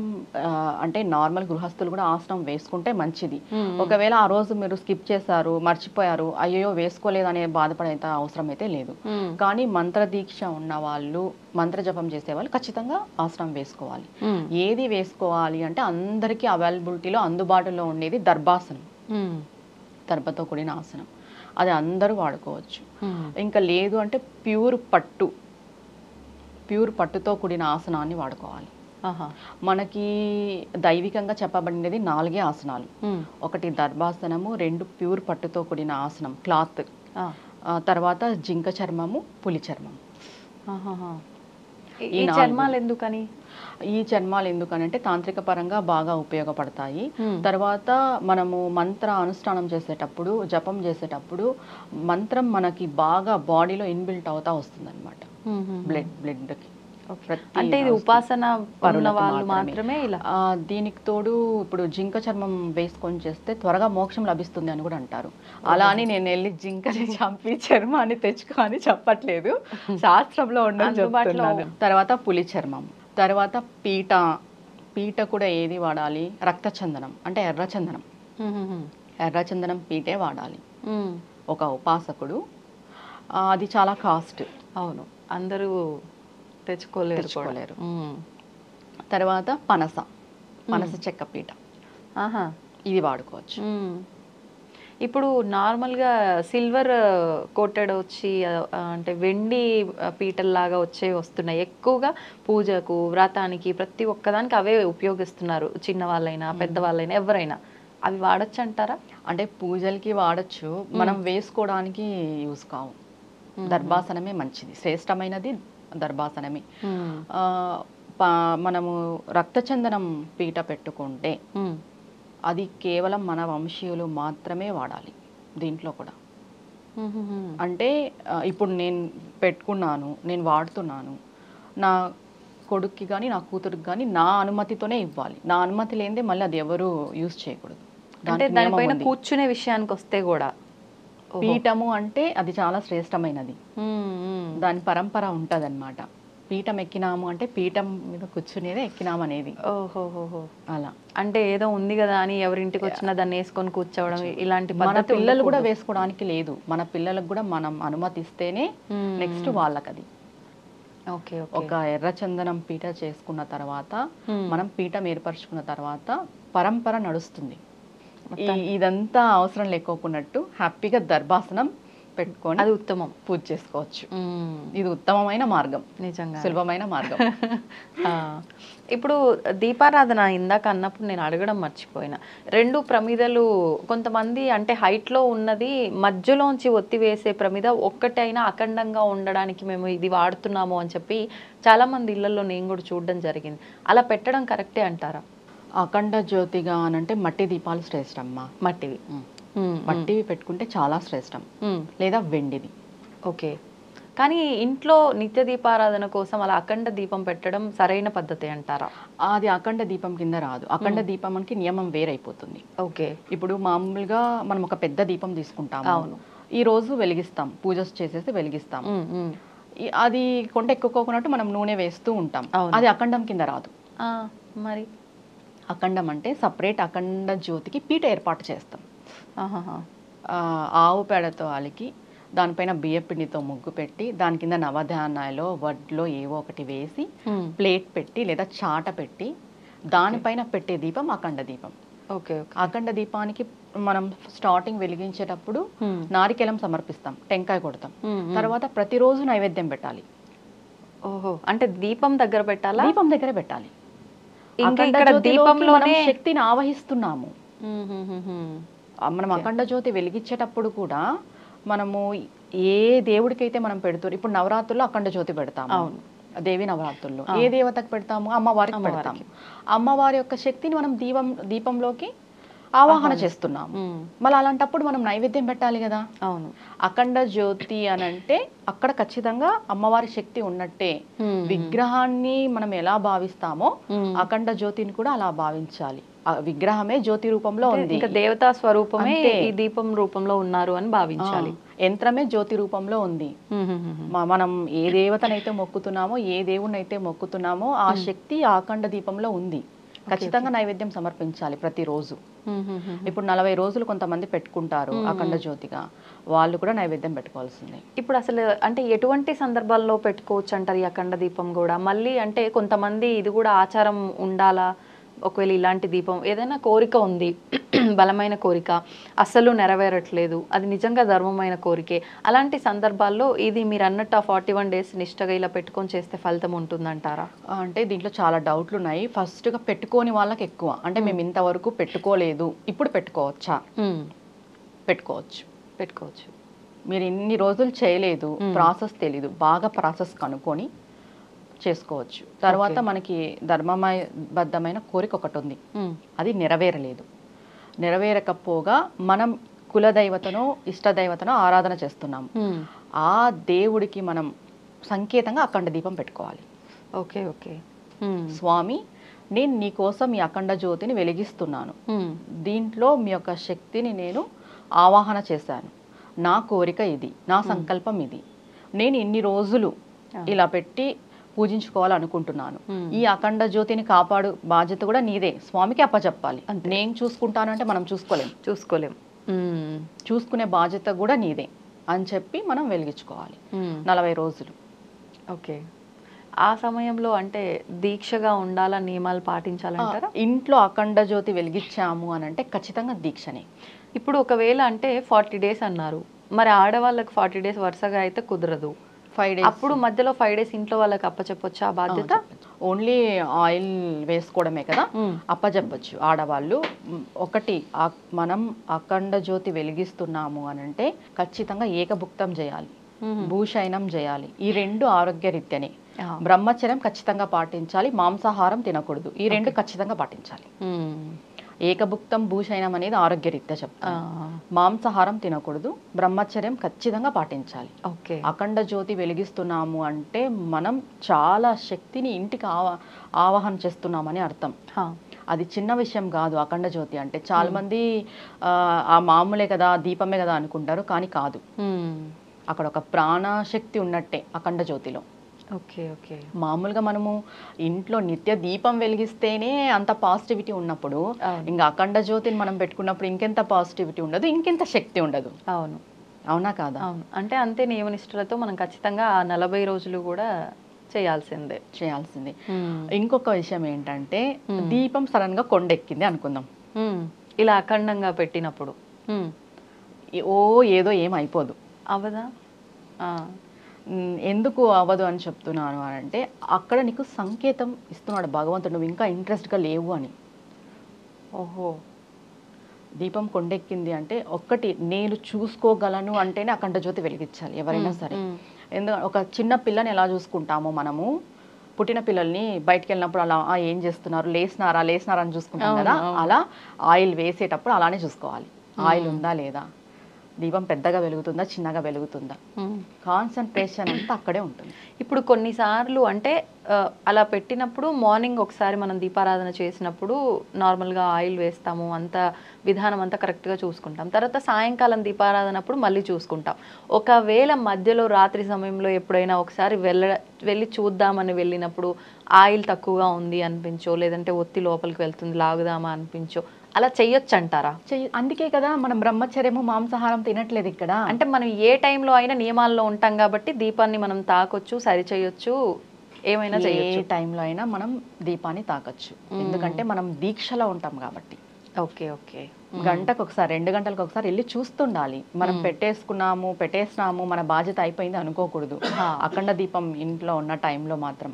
అంటే నార్మల్ గృహస్థులు కూడా ఆసనం వేసుకుంటే మంచిది. ఒకవేళ ఆ రోజు మీరు స్కిప్ చేశారు, మర్చిపోయారు, అయ్యో వేసుకోలేదు అనే బాధపడే అవసరం అయితే లేదు. కానీ మంత్ర దీక్ష ఉన్న వాళ్ళు, మంత్ర జపం చేసే వాళ్ళు ఖచ్చితంగా ఆసనం వేసుకోవాలి. ఏది వేసుకోవాలి అంటే అందరికీ అవైలబిలిటీలో అందుబాటులో ఉండేది దర్భాసనం, దర్భతో కూడిన ఆసనం. అది అందరూ వాడుకోవచ్చు. ఇంకా లేదు అంటే ప్యూర్ పట్టుతో కూడిన ఆసనాన్ని వాడుకోవాలి. మనకి దైవికంగా చెప్పబడినది 4 ఆసనాలు. ఒకటి దర్భాసనము, 2 ప్యూర్ పట్టుతో కూడిన ఆసనం క్లాత్, తర్వాత జింక చర్మము, పులి చర్మం. ఈ చర్మాలు ఎందుకని? ఈ చర్మాలు ఎందుకనంటే తాంత్రిక పరంగా బాగా ఉపయోగపడతాయి. తర్వాత మనము మంత్ర అనుష్ఠానం చేసేటప్పుడు, జపం చేసేటప్పుడు మంత్రం మనకి బాగా బాడీలో ఇన్బిల్ట్ అవుతా వస్తుంది అనమాట, బ్లడ్కి. అంటే ఇది ఉపాసన పరుల వాళ్ళు మాత్రమే ఇలా. దీనికి తోడు ఇప్పుడు జింక చర్మం వేసుకొని చేస్తే త్వరగా మోక్షం లభిస్తుంది అని కూడా అంటారు. అలా అని నేను వెళ్ళి జింకని చంపి చర్మాన్ని తెచ్చుకో అని చెప్పట్లేదు, శాస్త్రంలో ఉండని చెప్తున్నాను. తర్వాత పులి చర్మం, తర్వాత పీట కూడా ఏది వాడాలి? రక్తచందనం అంటే ఎర్రచందనం, ఎర్రచందనం పీటే వాడాలి ఒక ఉపాసకుడు. అది చాలా కాస్ట్. అవును, అందరూ తెచ్చుకోలేరు. తర్వాత పనస చెక్క పీట, ఇది వాడుకోవచ్చు. ఇప్పుడు నార్మల్గా సిల్వర్ కోటెడ్ వచ్చి అంటే వెండి పీటల్లాగా వస్తున్నాయి ఎక్కువగా. పూజకు, వ్రతానికి, ప్రతి ఒక్కదానికి అవే ఉపయోగిస్తున్నారు, చిన్నవాళ్ళైనా పెద్దవాళ్ళైనా ఎవరైనా. అవి వాడచ్చు అంటారా? అంటే పూజలకి వాడచ్చు, మనం వేసుకోవడానికి యూస్ కావు. దర్భాసనమే మంచిది, శ్రేష్టమైనది దర్భాసనమే. మనము రక్తచందనం పీట పెట్టుకుంటే అది కేవలం మన వంశీయులు మాత్రమే వాడాలి. దీంట్లో కూడా అంటే ఇప్పుడు నేను పెట్టుకున్నాను, నేను వాడుతున్నాను, నా కొడుక్కి కానీ నా కూతురికి కానీ నా అనుమతితోనే ఇవ్వాలి. నా అనుమతి లేనిదే మళ్ళీ అది ఎవరు యూజ్ చేయకూడదు. అంటే దానిపైన కూర్చునే విషయానికి వస్తే కూడా పీఠము అంటే అది చాలా శ్రేష్టమైనది, దాని పరంపర ఉంటుంది అనమాట. పీఠం ఎక్కినాము అంటే పీఠం మీద కూర్చునేదే ఎక్కినాము అనేది. ఓహోహోహో, అలా అంటే ఏదో ఉంది కదా అని ఎవరింటికి వచ్చినా దాన్ని వేసుకొని కూర్చోవడం, ఇలాంటి మన పిల్లలు కూడా వేసుకోవడానికి లేదు. మన పిల్లలకు కూడా మనం అనుమతిస్తేనే నెక్స్ట్ వాళ్ళకి అది. ఒక ఎర్రచందనం పీట చేసుకున్న తర్వాత, మనం పీఠం ఏర్పరచుకున్న తర్వాత పరంపర నడుస్తుంది. ఇదంతా అవసరం లేకోకున్నట్టు హ్యాపీగా దర్భాసనం పెట్టుకొని అది ఉత్తమం. పూజ చేసుకోవచ్చు. ఇది ఉత్తమమైన మార్గం, నిజంగా సులభమైన మార్గం. ఆ, ఇప్పుడు దీపారాధన ఇందాక అన్నప్పుడు నేను అడగడం మర్చిపోయినా, 2 ప్రమిదలు కొంతమంది అంటే హైట్లో ఉన్నది మధ్యలోంచి ఒత్తి వేసే ప్రమిద ఒక్కటైనా అఖండంగా ఉండడానికి మేము ఇది వాడుతున్నాము అని చెప్పి చాలా మంది ఇళ్లలో నేను కూడా చూడడం జరిగింది. అలా పెట్టడం కరెక్టే అంటారా? అఖండ జ్యోతిగా అనంటే మట్టి దీపాలు శ్రేష్టమ్మా. మట్టివి. మట్టివి పెట్టుకుంటే చాలా శ్రేష్టం, లేదా వెండిది. ఓకే. కానీ ఇంట్లో నిత్య దీపారాధన కోసం అలా అఖండ దీపం పెట్టడం సరైన పద్ధతి అంటారా? అది అఖండ దీపం కింద రాదు. అఖండ దీపంకి నియమం వేరైపోతుంది. ఓకే. ఇప్పుడు మామూలుగా మనం ఒక పెద్ద దీపం తీసుకుంటాం, అవును, ఈ రోజు వెలిగిస్తాం, పూజ చేసేసి వెలిగిస్తాం. అది కొంట ఎక్కుకోకున్నట్టు మనం నూనె వేస్తూ ఉంటాం, అది అఖండం కింద రాదు. మరి అఖండం అంటే సపరేట్ అఖండ జ్యోతికి పీట ఏర్పాటు చేస్తాం. ఆవు పేడతో అలికి దానిపైన బియ్యపిండితో ముగ్గు పెట్టి దాని కింద నవధాన్యాలు వడ్లో ఏవో ఒకటి వేసి ప్లేట్ పెట్టి లేదా చాట పెట్టి దానిపైన పెట్టే దీపం అఖండ దీపం. ఓకే. అఖండ దీపానికి మనం స్టార్టింగ్ వెలిగించేటప్పుడు నారికేలం సమర్పిస్తాం, టెంకాయ కొడతాం, తర్వాత ప్రతిరోజు నైవేద్యం పెట్టాలి. ఓహో, అంటే దీపం దగ్గర పెట్టాలా? దీపం దగ్గర పెట్టాలి. ఇంకా ఇక్కడ దీపంలోనే శక్తిని ఆవహిస్తున్నాము. మనం అఖండ జ్యోతి వెలిగించేటప్పుడు కూడా మనము ఏ దేవుడికైతే మనం పెడుతారు, ఇప్పుడు నవరాత్రుల్లో అఖండ జ్యోతి పెడతాము, దేవి నవరాత్రుల్లో ఏ దేవతకు పెడతాము? అమ్మవారికి పెడతాము. అమ్మవారి యొక్క శక్తిని మనం దీపంలోకి ఆవాహన చేస్తున్నాము. మళ్ళీ అలాంటప్పుడు మనం నైవేద్యం పెట్టాలి కదా. అవును. అఖండ జ్యోతి అని అంటే అక్కడ ఖచ్చితంగా అమ్మవారి శక్తి ఉన్నట్టే. విగ్రహాన్ని మనం ఎలా భావిస్తామో అఖండ జ్యోతిని కూడా అలా భావించాలి. విగ్రహమే జ్యోతి రూపంలో ఉంది, ఇంకా దేవతా స్వరూపమే ఈ దీపం రూపంలో ఉన్నారు అని భావించాలి. యంత్రమే జ్యోతి రూపంలో ఉంది. మనం ఏ దేవతనైతే మొక్కుతున్నామో, ఏ దేవుణ్ణైతే మొక్కుతున్నామో ఆ శక్తి ఆ అఖండ దీపంలో ఉంది. ఖచ్చితంగా నైవేద్యం సమర్పించాలి ప్రతిరోజు. ఇప్పుడు 40 రోజులు కొంతమంది పెట్టుకుంటారు అఖండ జ్యోతిగా, వాళ్ళు కూడా నైవేద్యం పెట్టుకోవాల్సిందే. ఇప్పుడు అసలు అంటే ఎటువంటి సందర్భాల్లో పెట్టుకోవచ్చు అంటారు ఈ అఖండ దీపం కూడా? మళ్ళీ అంటే కొంతమంది ఇది కూడా ఆచారం ఉండాలా, ఒకవేళ ఇలాంటి దీపం ఏదైనా కోరిక ఉంది, బలమైన కోరిక అస్సలు నెరవేరట్లేదు, అది నిజంగా ధర్మమైన కోరికే, అలాంటి సందర్భాల్లో ఇది మీరు అన్నట్టు ఆ 41 days నిష్టగా ఇలా పెట్టుకొని చేస్తే ఫలితం ఉంటుందంటారా? అంటే దీంట్లో చాలా డౌట్లు ఉన్నాయి. ఫస్ట్గా పెట్టుకోని వాళ్ళకి ఎక్కువ, అంటే మేము ఇంతవరకు పెట్టుకోలేదు, ఇప్పుడు పెట్టుకోవచ్చా? పెట్టుకోవచ్చు. మీరు ఇన్ని రోజులు చేయలేదు, ప్రాసెస్ తెలీదు, బాగా ప్రాసెస్ కనుక్కొని చేసుకోవచ్చు. తర్వాత మనకి ధర్మబద్ధమైన కోరిక ఒకటి ఉంది, అది నెరవేరకపోగా మనం కులదైవతనో ఇష్టదైవతనో ఆరాధన చేస్తున్నాము, ఆ దేవుడికి మనం సంకేతంగా అఖండ దీపం పెట్టుకోవాలి. ఓకే. ఓకే. స్వామి, నేను నీ కోసం ఈ అఖండ జ్యోతిని వెలిగిస్తున్నాను, దీంట్లో మీ యొక్క శక్తిని నేను ఆవాహన చేశాను, నా కోరిక ఇది, నా సంకల్పం ఇది, నేను ఇన్ని రోజులు ఇలా పెట్టి పూజించుకోవాలనుకుంటున్నాను, ఈ అఖండ జ్యోతిని కాపాడు బాధ్యత కూడా నీదే, స్వామికి అప్పచెప్పాలి. నేను చూసుకుంటానంటే మనం చూసుకోలేం, చూసుకునే బాధ్యత కూడా నీదే అని చెప్పి మనం వెలిగించుకోవాలి 40 రోజులు. ఓకే. ఆ సమయంలో అంటే దీక్షగా ఉండాలా, నియమాలు పాటించాలంటారా? ఇంట్లో అఖండ జ్యోతి వెలిగించాము అని అంటే ఖచ్చితంగా దీక్షనే. ఇప్పుడు ఒకవేళ అంటే 40 days అన్నారు, మరి ఆడవాళ్ళకి 40 days వరుసగా అయితే కుదరదు, 5 days, అప్పుడు మధ్యలో 5 days ఇంట్లో వాళ్ళకి అప్పచెప్పొచ్చా బాధ్యత? ఓన్లీ ఆయిల్ వేసుకోవడమే కదా, అప్పచెప్పచ్చు ఆడవాళ్ళు. ఒకటి, మనం అఖండ జ్యోతి వెలిగిస్తున్నాము అని అంటే ఖచ్చితంగా ఏకభుక్తం చేయాలి, భూషయనం చేయాలి. ఈ 2 ఆరోగ్యరీత్యానే. బ్రహ్మచర్యం ఖచ్చితంగా పాటించాలి, మాంసాహారం తినకూడదు, ఈ 2 ఖచ్చితంగా పాటించాలి. ఏకభుక్తం భూషయనం అనేది ఆరోగ్యరీత్యా చెప్తాను. మాంసాహారం తినకూడదు, బ్రహ్మచర్యం ఖచ్చితంగా పాటించాలి. ఓకే. అఖండ జ్యోతి వెలిగిస్తున్నాము అంటే మనం చాలా శక్తిని ఇంటికి ఆవాహన చేస్తున్నామని అర్థం. అది చిన్న విషయం కాదు. అఖండ జ్యోతి అంటే చాలా మంది ఆ మామూలే కదా, దీపమే కదా అనుకుంటారు, కానీ కాదు, అక్కడ ఒక ప్రాణశక్తి ఉన్నట్టే అఖండ జ్యోతిలో. ఓకే. ఓకే. మామూలుగా మనము ఇంట్లో నిత్య దీపం వెలిగిస్తేనే అంత పాజిటివిటీ ఉన్నప్పుడు ఇంకా అఖండ జ్యోతిని మనం పెట్టుకున్నప్పుడు ఇంకెంత పాజిటివిటీ ఉండదు, ఇంకెంత శక్తి ఉండదు. అవునా కాదా? అవును. అంటే అంతే నియమనిష్టలతో మనం ఖచ్చితంగా 40 రోజులు కూడా చేయాల్సిందే. ఇంకొక విషయం ఏంటంటే, దీపం సడన్ గా కొండెక్కింది అనుకుందాం, ఇలా అఖండంగా పెట్టినప్పుడు ఏదో ఏం అయిపోదు, అవదా? ఆ. ఎందుకు అవ్వదు అని చెప్తున్నాను అని అంటే, అక్కడ నీకు సంకేతం ఇస్తున్నాడు భగవంతుడు, నువ్వు ఇంకా ఇంట్రెస్ట్గా లేవు అని. ఓహో. దీపం కొండెక్కింది అంటే ఒక్కటి నేను చూసుకోగలను అంటేనే అఖండ జ్యోతి వెలిగించాలి ఎవరైనా సరే. ఎందుకంటే ఒక చిన్న పిల్లని ఎలా చూసుకుంటామో మనము, పుట్టిన పిల్లల్ని బయటికి వెళ్ళినప్పుడు అలా ఏం చేస్తున్నారు, లేసినారా అని చూసుకుంటాం కదా, అలా ఆయిల్ వేసేటప్పుడు అలానే చూసుకోవాలి. ఆయిల్ ఉందా లేదా, దీపం పెద్దగా వెలుగుతుందా చిన్నగా వెలుగుతుందా, కాన్సన్ట్రేషన్ అంతా అక్కడే ఉంటుంది. ఇప్పుడు కొన్నిసార్లు అంటే అలా పెట్టినప్పుడు మార్నింగ్ ఒకసారి మనం దీపారాధన చేసినప్పుడు నార్మల్గా ఆయిల్ వేస్తాము, అంత విధానం అంతా కరెక్ట్గా చూసుకుంటాం. తర్వాత సాయంకాలం దీపారాధనప్పుడు మళ్ళీ చూసుకుంటాం. ఒకవేళ మధ్యలో రాత్రి సమయంలో ఎప్పుడైనా ఒకసారి వెళ్ళి చూద్దామని వెళ్ళినప్పుడు ఆయిల్ తక్కువగా ఉంది అనిపించో, లేదంటే ఒత్తి లోపలికి వెళ్తుంది లాగుదామా అనిపించో, అలా చెయ్యొచ్చు అంటారా? అందుకే కదా మనం బ్రహ్మచర్యము మాంసాహారం తినట్లేదు ఇక్కడ. అంటే మనం ఏ టైంలో అయినా నియమాల్లో ఉంటాం కాబట్టి దీపాన్ని మనం తాకొచ్చు, సరి చేయొచ్చు, ఏమైనా చేయొచ్చు. ఏ టైంలో అయినా మనం దీపాన్ని తాకొచ్చు, ఎందుకంటే మనం దీక్షలో ఉంటాం కాబట్టి. Okay okay. గంటకు ఒకసారి 2 గంటలకు ఒకసారి వెళ్ళి చూస్తుండాలి. మనం పెట్టేసినాము మన బాధ్యత అయిపోయింది అనుకోకూడదు. అఖండ దీపం ఇంట్లో ఉన్న టైంలో మాత్రం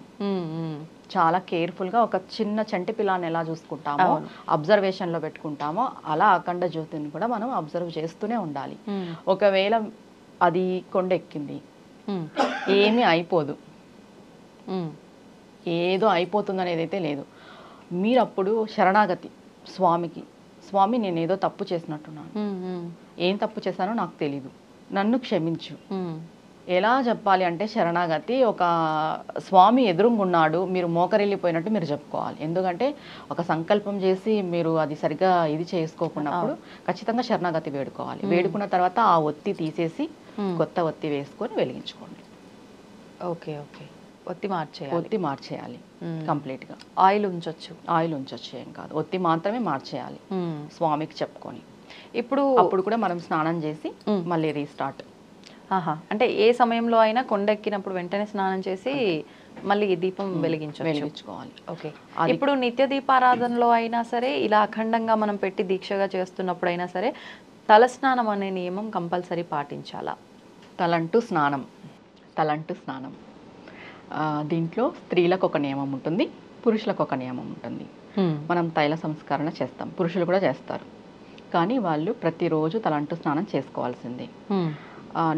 చాలా కేర్ఫుల్గా ఒక చిన్న చంటి పిల్లాన్ని ఎలా చూసుకుంటామో, అబ్జర్వేషన్లో పెట్టుకుంటామో, అలా అఖండ జ్యోతిని కూడా మనం అబ్జర్వ్ చేస్తూనే ఉండాలి. ఒకవేళ అది కొండెక్కింది, ఏమీ అయిపోదు, ఏదో అయిపోతుంది ఏదైతే లేదు. మీరు అప్పుడు శరణాగతి స్వామికి, స్వామి నేను ఏదో తప్పు చేసినట్టున్నాను, ఏం తప్పు చేశానో నాకు తెలీదు, నన్ను క్షమించు. ఎలా చెప్పాలి అంటే శరణాగతి, ఒక స్వామి ఎదురుగున్నాడు, మీరు మోకరిల్లిపోయినట్టు మీరు చెప్పుకోవాలి. ఎందుకంటే ఒక సంకల్పం చేసి మీరు అది సరిగ్గా ఇది చేసుకోకున్నప్పుడు ఖచ్చితంగా శరణాగతి వేడుకోవాలి. వేడుకున్న తర్వాత ఆ ఒత్తి తీసేసి కొత్త ఒత్తి వేసుకొని వెలిగించుకోండి. Okay okay. ఒత్తి మార్చేయాలి కంప్లీట్గా. ఆయిల్ ఉంచొచ్చు ఏం కాదు, ఒత్తి మాత్రమే మార్చేయాలి స్వామికి చెప్పుకొని. అప్పుడు కూడా మనం స్నానం చేసి మళ్ళీ రీస్టార్ట్. అంటే ఏ సమయంలో అయినా కొండెక్కినప్పుడు వెంటనే స్నానం చేసి మళ్ళీ దీపం వెలిగించుకోవాలి. ఓకే. ఇప్పుడు నిత్య దీపారాధనలో అయినా సరే, ఇలా అఖండంగా మనం పెట్టి దీక్షగా చేస్తున్నప్పుడు అయినా సరే, తలస్నానం అనే నియమం కంపల్సరీ పాటించాలా? తలంటు స్నానం దీంట్లో స్త్రీలకు ఒక నియమం ఉంటుంది, పురుషులకు ఒక నియమం ఉంటుంది. మనం తైల సంస్కరణ చేస్తాం, పురుషులు కూడా చేస్తారు, కానీ వాళ్ళు ప్రతిరోజు తలంటు స్నానం చేసుకోవాల్సిందే.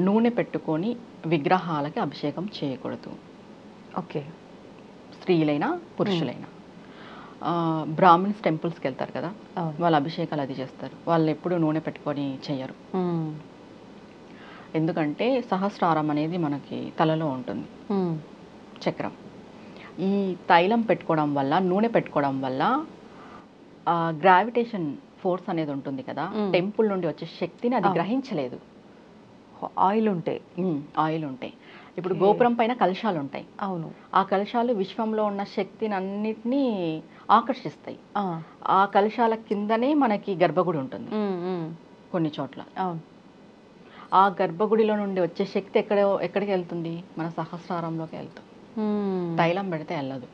నూనె పెట్టుకొని విగ్రహాలకి అభిషేకం చేయకూడదు. ఓకే. స్త్రీలైనా పురుషులైనా. బ్రాహ్మిన్స్ టెంపుల్స్కి వెళ్తారు కదా, వాళ్ళ అభిషేకాలు అది చేస్తారు, వాళ్ళు ఎప్పుడు నూనె పెట్టుకొని చేయరు. ఎందుకంటే సహస్రారం అనేది మనకి తలలో ఉంటుంది, చక్రం. ఈ తైలం పెట్టుకోవడం వల్ల, నూనె పెట్టుకోవడం వల్ల గ్రావిటేషన్ ఫోర్స్ అనేది ఉంటుంది కదా, టెంపుల్ నుండి వచ్చే శక్తిని అది గ్రహించలేదు. ఆయిల్ ఉంటాయి. ఇప్పుడు గోపురం పైన కలశాలు ఉంటాయి. అవును. ఆ కలశాలు విశ్వంలో ఉన్న శక్తిని అన్నిటినీ ఆకర్షిస్తాయి. ఆ కలశాల కిందనే మనకి గర్భగుడి ఉంటుంది కొన్ని చోట్ల. అవును. ఆ గర్భగుడిలో నుండి వచ్చే శక్తి ఎక్కడికి వెళ్తుంది? మన సహస్రారంలోకి వెళ్తుంది. తైలం పెడితే వెళ్ళదు.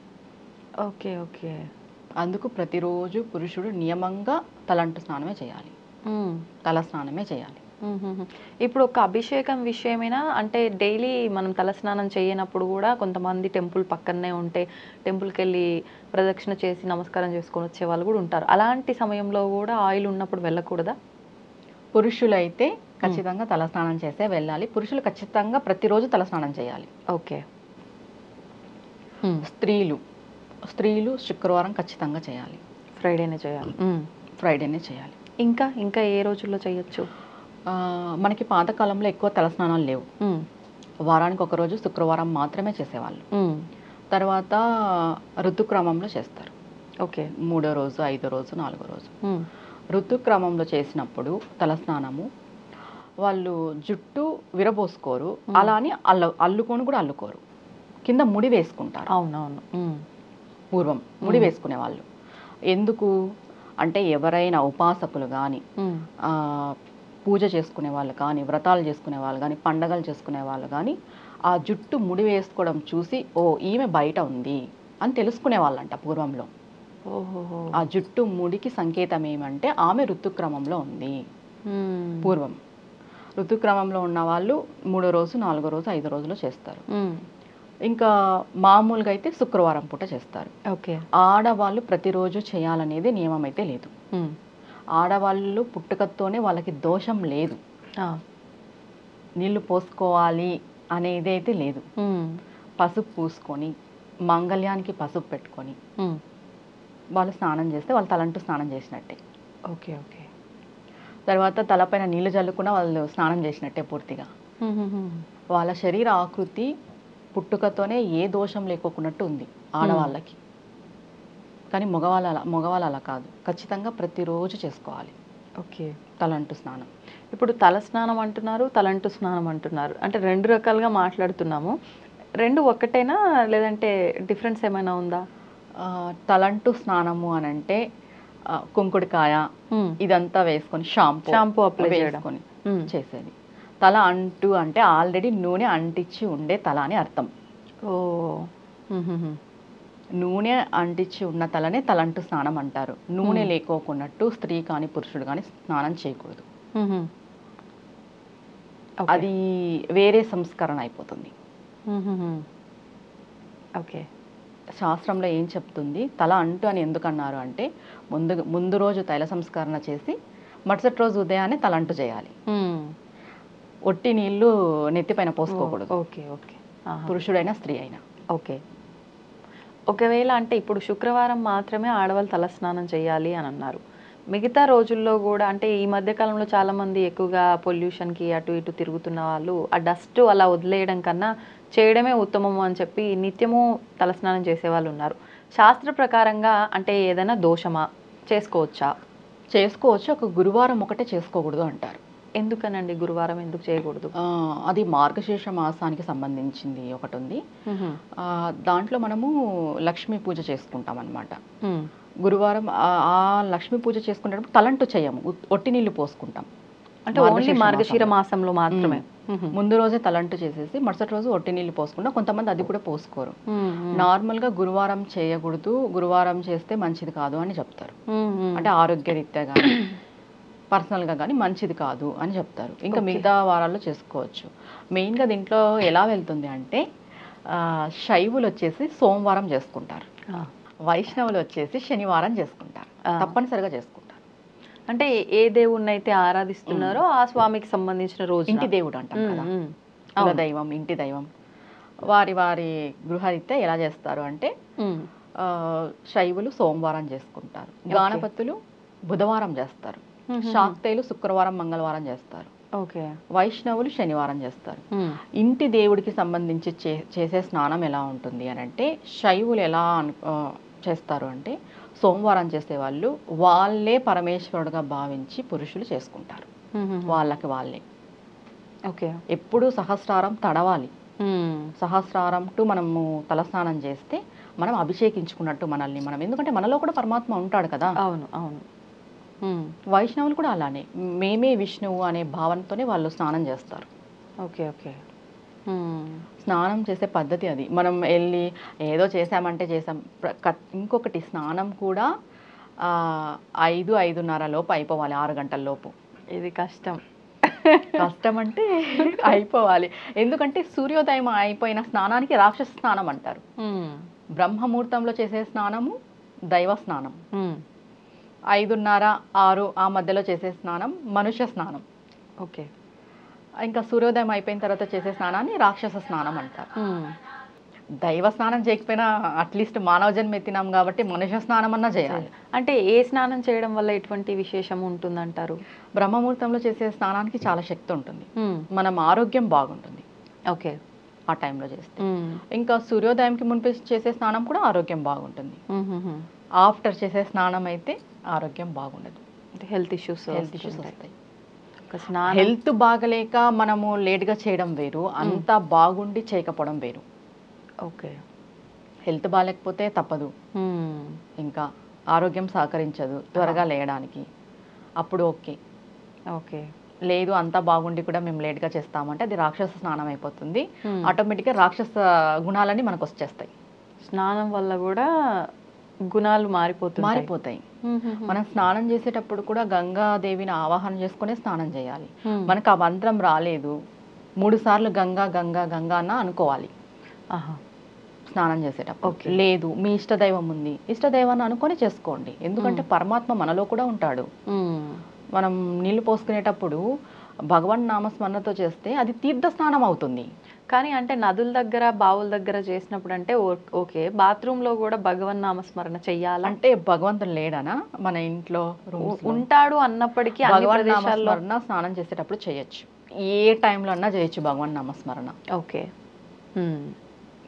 Okay okay. అందుకు ప్రతిరోజు పురుషుడు నియమంగా తలంటు స్నానమే చేయాలి, తల స్నానమే చేయాలి. ఇప్పుడు ఒక అభిషేకం విషయమైనా, అంటే డైలీ మనం తలస్నానం చేయనప్పుడు కూడా కొంతమంది టెంపుల్ పక్కనే ఉంటే టెంపుల్కి వెళ్ళి ప్రదక్షిణ చేసి నమస్కారం చేసుకొని వచ్చే వాళ్ళు కూడా ఉంటారు. అలాంటి సమయంలో కూడా ఆయిల్ ఉన్నప్పుడు వెళ్ళకూడదా? పురుషులైతే ఖచ్చితంగా తలస్నానం చేసే వెళ్ళాలి. పురుషులు ఖచ్చితంగా ప్రతిరోజు తలస్నానం చేయాలి. ఓకే. స్త్రీలు శుక్రవారం ఖచ్చితంగా చేయాలి, ఫ్రైడేనే చేయాలి. ఇంకా ఏ రోజుల్లో చేయొచ్చు? మనకి పాతకాలంలో ఎక్కువ తలస్నానాలు లేవు, వారానికి ఒక రోజు శుక్రవారం మాత్రమే చేసేవాళ్ళు. తర్వాత ఋతుక్రమంలో చేస్తారు. ఓకే. 3వ రోజు, 5వ రోజు, 4వ రోజు ఋతుక్రమంలో చేసినప్పుడు తలస్నానము వాళ్ళు జుట్టు విరబోసుకోరు, అలా అని అల్లుకొని కూడా అల్లుకోరు, కింద ముడి వేసుకుంటారు. అవునవును. పూర్వం ముడి వేసుకునే వాళ్ళు. ఎందుకు అంటే ఎవరైనా ఉపాసకులు కానీ, పూజ చేసుకునే వాళ్ళు కానీ, వ్రతాలు చేసుకునే వాళ్ళు కానీ, పండగలు చేసుకునే వాళ్ళు కానీ ఆ జుట్టు ముడి వేసుకోవడం చూసి ఓ ఈమె బయట ఉంది అని తెలుసుకునే వాళ్ళంట పూర్వంలో. ఆ జుట్టు ముడికి సంకేతం ఏమంటే ఆమె ఋతుక్రమంలో ఉంది పూర్వం. ఋతుక్రమంలో ఉన్న వాళ్ళు 3వ రోజు 4వ రోజు 5వ రోజులో చేస్తారు. ఇంకా మామూలుగా అయితే శుక్రవారం పూట చేస్తారు. ఓకే. ఆడవాళ్ళు ప్రతిరోజు చేయాలనేది నియమం అయితే లేదు. ఆడవాళ్ళు పుట్టుకతోనే వాళ్ళకి దోషం లేదు, నీళ్లు పోసుకోవాలి అనేది అయితే లేదు. పసుపు పూసుకొని మంగళ్యానికి పసుపు పెట్టుకొని వాళ్ళు స్నానం చేస్తే వాళ్ళు తలంటూ స్నానం చేసినట్టే. ఓకే. ఓకే. తర్వాత తలపైన నీళ్లు చల్లుకున్న వాళ్ళు స్నానం చేసినట్టే పూర్తిగా. వాళ్ళ శరీర ఆకృతి పుట్టుకతోనే ఏ దోషం లేకోకున్నట్టు ఉంది ఆడవాళ్ళకి. కానీ మగవాళ్ళు అలా కాదు, ఖచ్చితంగా ప్రతిరోజు చేసుకోవాలి. ఓకే. తలంటు స్నానం. ఇప్పుడు తల స్నానం అంటున్నారు, తలంటు స్నానం అంటున్నారు, అంటే 2 రకాలుగా మాట్లాడుతున్నాము. 2 ఒక్కటేనా లేదంటే డిఫరెన్స్ ఏమైనా ఉందా? తలంటు స్నానము అని అంటే కుంకుడికాయ ఇదంతా వేసుకొని షాంపూ అప్లై చేసుకొని చేసేది. తల అంటు అంటే ఆల్రెడీ నూనె అంటించి ఉండే తల అని అర్థం. నూనె అంటించి ఉన్న తలనే తలంటు స్నానం అంటారు. నూనె లేకోకున్నట్టు స్త్రీ కానీ పురుషుడు కానీ స్నానం చేయకూడదు. అది వేరే సంస్కరణ అయిపోతుంది. ఓకే. శాస్త్రంలో ఏం చెప్తుంది, తల అంటు అని ఎందుకన్నారు అంటే ముందు రోజు తైల సంస్కరణ చేసి మరుసటి రోజు ఉదయాన్నే తలంటు చేయాలి. ఒట్టి నీళ్లు నెత్తిపైన పోసుకోకూడదు. ఓకే. ఓకే. పురుషుడైనా స్త్రీ అయినా. ఓకే. ఒకవేళ అంటే ఇప్పుడు శుక్రవారం మాత్రమే ఆడవాళ్ళు తల స్నానం చేయాలి అని అన్నారు, మిగతా రోజుల్లో కూడా అంటే ఈ మధ్య కాలంలో చాలా మంది ఎక్కువగా పొల్యూషన్కి అటు ఇటు తిరుగుతున్న వాళ్ళు ఆ డస్ట్ అలా వదిలేయడం కన్నా చేయడమే ఉత్తమము అని చెప్పి నిత్యము తలస్నానం చేసే వాళ్ళు ఉన్నారు. శాస్త్ర ప్రకారంగా అంటే ఏదైనా దోషమా, చేసుకోవచ్చా? చేసుకోవచ్చు, ఒక గురువారం ఒకటే చేసుకోకూడదు అంటారు. ఎందుకనండి గురువారం ఎందుకు చేయకూడదు? అది మార్గశీర్ష మాసానికి సంబంధించింది ఒకటి ఉంది. దాంట్లో మనము లక్ష్మీ పూజ చేసుకుంటాం అన్నమాట. గురువారం ఆ లక్ష్మీ పూజ చేసుకునేటప్పుడు తలంటు చేయము, ఒట్టి నీళ్లు పోసుకుంటాం. అంటే ఓన్లీ మార్గశీర మాసంలో మాత్రమే. ముందు రోజే తలంటు చేసేసి మరుసటి రోజు ఒట్టి నీళ్లు పోసుకుంటాం. కొంతమంది అది కూడా పోసుకోరు. నార్మల్గా గురువారం చేయకూడదు, గురువారం చేస్తే మంచిది కాదు అని చెప్తారు. అంటే ఆరోగ్యరీత్యా కానీ పర్సనల్గా కానీ మంచిది కాదు అని చెప్తారు. ఇంకా మిగతా వారాల్లో చేసుకోవచ్చు. మెయిన్గా దీంట్లో ఎలా వెళ్తుంది అంటే శైవులు వచ్చేసి సోమవారం చేసుకుంటారు, వైష్ణవులు వచ్చేసి శనివారం చేసుకుంటారు, తప్పనిసరిగా చేసుకుంటారు. అంటే ఏ దేవుణ్ణి అయితే ఆరాధిస్తున్నారో ఆ స్వామికి సంబంధించిన రోజు. ఇంటి దేవుడు అంటాం కదా, కులదైవం, ఇంటి దైవం, వారి వారి గృహరీత్యా ఎలా చేస్తారు అంటే శైవులు సోమవారం చేసుకుంటారు, గాణపతులు బుధవారం చేస్తారు, శాక్తేయులు శుక్రవారం మంగళవారం చేస్తారు, వైష్ణవులు శనివారం చేస్తారు. ఇంటి దేవుడికి సంబంధించి చేసే స్నానం ఎలా ఉంటుంది అని అంటే శైవులు ఎలా చేస్తారు అంటే సోమవారం చేసే వాళ్ళు వాళ్ళే పరమేశ్వరుడుగా భావించి పురుషులు చేసుకుంటారు, వాళ్ళకి వాళ్ళే. ఓకే. ఎప్పుడు సహస్రారం తడవాలి. సహస్రారం టు మనము తలస్నానం చేస్తే మనం అభిషేకించుకున్నట్టు మనల్ని మనం, ఎందుకంటే మనలో కూడా పరమాత్మ ఉంటాడు కదా. అవును అవును. వైష్ణవులు కూడా అలానే మేమే విష్ణువు అనే భావనతోనే వాళ్ళు స్నానం చేస్తారు. Okay okay. స్నానం చేసే పద్ధతి అది. మనం వెళ్ళి ఏదో చేసామంటే చేసాం. ఇంకొకటి స్నానం కూడా 5-5:30 లోపు అయిపోవాలి, 6 గంటల లోపు. ఇది కష్టం. కష్టం అంటే అయిపోవాలి. ఎందుకంటే సూర్యోదయం అయిపోయిన స్నానానికి రాక్షస స్నానం అంటారు. బ్రహ్మముహూర్తంలో చేసే స్నానము దైవ స్నానం. 5:30-6 ఆ మధ్యలో చేసే స్నానం మనుష్య స్నానం. ఓకే. ఇంకా సూర్యోదయం అయిపోయిన తర్వాత చేసే స్నానాన్ని రాక్షస స్నానం అంటారు. దైవ స్నానం చేయకపోయినా అట్లీస్ట్ మానవ జన్మ ఎత్తినాం కాబట్టి మనుష్య స్నానం అన్నా చేయాలి. అంటే ఏ స్నానం చేయడం వల్ల ఎటువంటి విశేషం ఉంటుందంటారు? బ్రహ్మముహూర్తంలో చేసే స్నానానికి చాలా శక్తి ఉంటుంది, మనం ఆరోగ్యం బాగుంటుంది. ఓకే. ఆ టైంలో చేస్తే. ఇంకా సూర్యోదయంకి మునిపి చేసే స్నానం కూడా ఆరోగ్యం బాగుంటుంది. ఆఫ్టర్ చేసే స్నానం అయితే ఆరోగ్యం బాగుండదు, హెల్త్ ఇష్యూస్ వస్తాయి. హెల్త్ బాగలేక మనము లేట్గా చేయడం వేరు, అంతా బాగుండి చేయకపోవడం వేరు. ఓకే. హెల్త్ బాగాలేకపోతే తప్పదు, ఇంకా ఆరోగ్యం సహకరించదు త్వరగా లేయడానికి, అప్పుడు ఓకే. ఓకే. లేదు అంతా బాగుండి కూడా మేము లేట్గా చేస్తామంటే అది రాక్షస స్నానం అయిపోతుంది. ఆటోమేటిక్గా రాక్షస గుణాలన్నీ మనకు వచ్చేస్తాయి. స్నానం వల్ల కూడా గుణాలు మారిపోతాయి. మనం స్నానం చేసేటప్పుడు కూడా గంగాదేవిని ఆవాహన చేసుకునే స్నానం చేయాలి. మనకు ఆ మంత్రం రాలేదు, 3 సార్లు గంగా గంగా గంగా అన్న అనుకోవాలి స్నానం చేసేటప్పుడు. లేదు మీ ఇష్టదైవం ఉంది, ఇష్టదైవాన్ని అనుకొని చేసుకోండి. ఎందుకంటే పరమాత్మ మనలో కూడా ఉంటాడు. మనం నీళ్లు పోసుకునేటప్పుడు భగవన్ నామస్మరణతో చేస్తే అది తీర్థ స్నానం అవుతుంది. కానీ అంటే నదుల దగ్గర బావుల దగ్గర చేసినప్పుడు అంటే ఓకే, బాత్రూంలో కూడా భగవన్ నామస్మరణ చెయ్యాలంటే భగవంతుడు లేడనా మన ఇంట్లో ఉంటాడు అన్నప్పటికీ భగవన్ నామస్మరణ స్నానం చేసేటప్పుడు చేయొచ్చు, ఏ టైంలో అన్నా చేయొచ్చు భగవన్ నామస్మరణ. ఓకే,